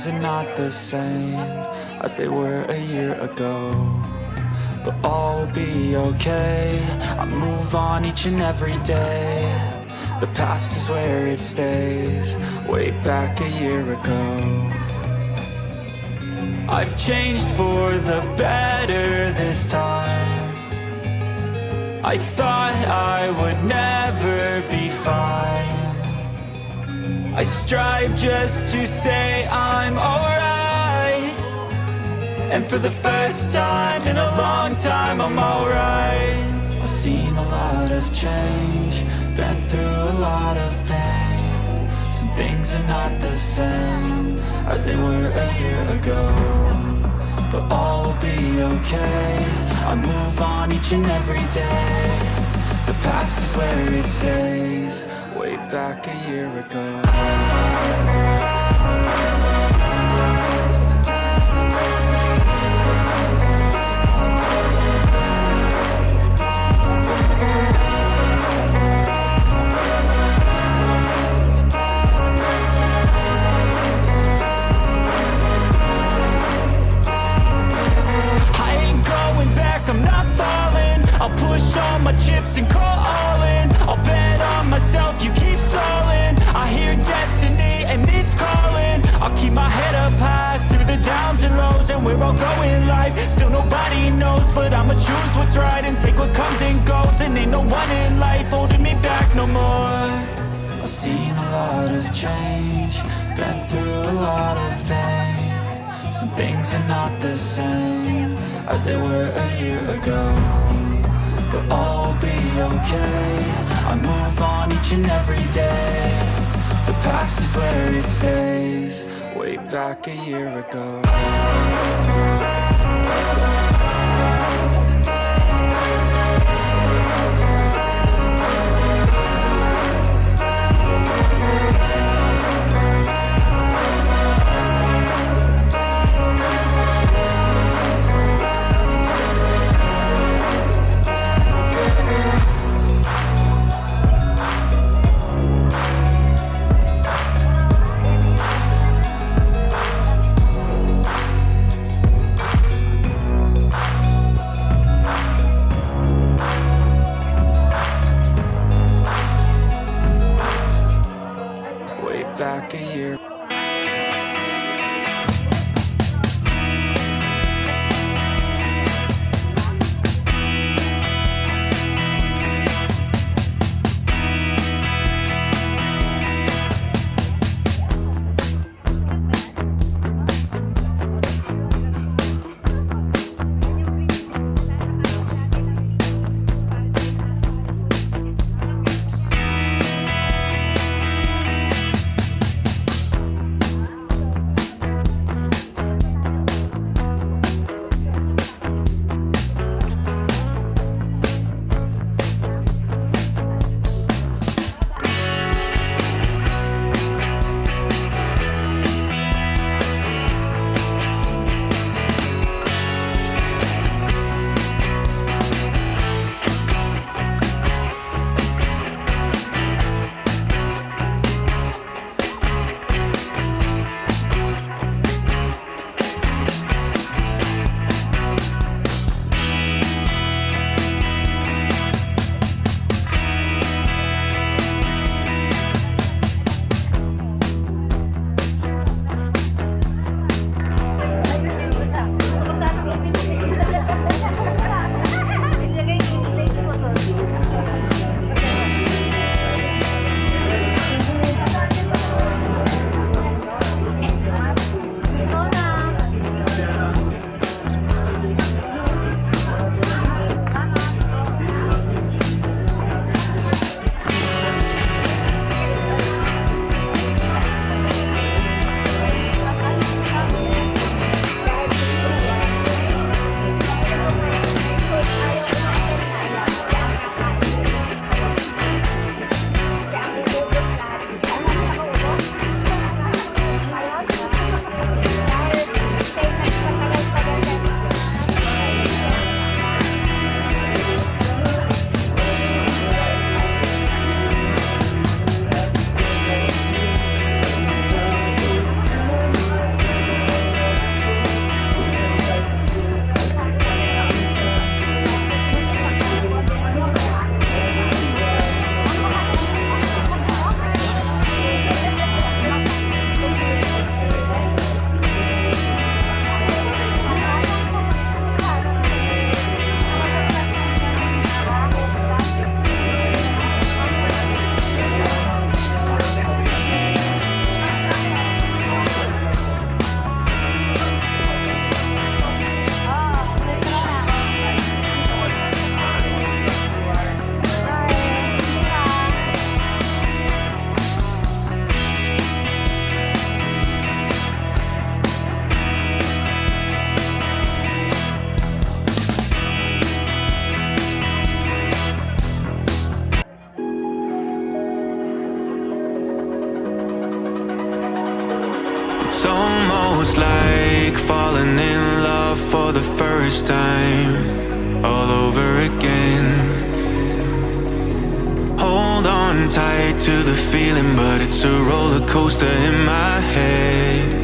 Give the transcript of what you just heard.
are not the same as they were a year ago, but all will be okay. I move on each and every day. The past is where it stays, way back a year ago. I've changed for the better this time. I thought I would never be fine. I strive just to say I'm alright, and for the first time in a long time I'm alright. I've seen a lot of change, been through a lot of pain. Some things are not the same as they were a year ago, but all will be okay. I move on each and every day. The past is where it stays, way back a year ago. I'm not falling. I'll push all my chips and call all in. I'll bet on myself, you keep stalling. I hear destiny and it's calling. I'll keep my head up high through the downs and lows, and we're all going life. Still nobody knows, but I'ma choose what's right and take what comes and goes. And ain't no one in life holding me back no more. I've seen a lot of change, been through a lot of pain. Some things are not the same as they were a year ago, but all will be okay. I move on each and every day. The past is where it stays, way back a year ago. for the first time, all over again. Hold on tight to the feeling, but it's a roller coaster in my head.